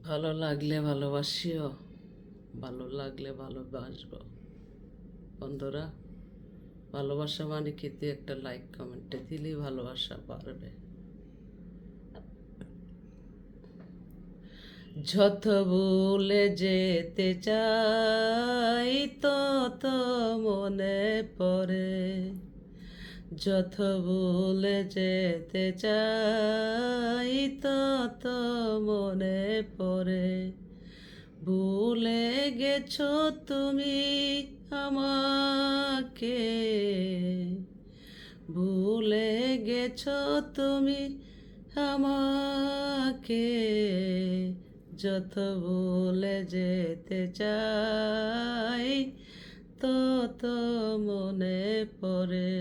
ভালো লাগলে ভালোবাসিও, ভালো লাগলে ভালোবাসবো। বন্ধুরা, ভালোবাসা মানে কি? তুই একটা লাইক কমেন্টে দিলেই ভালোবাসা বাড়বে। যত ভুলে যেতে চাই তত মনে পড়ে, যত ভুলে যেতে চাই তত মনে পড়ে। ভুলে গেছো তুমি আমাকে, ভুলে গেছো তুমি আমাকে, যত ভুলে যেতে চাই তত মনে পড়ে।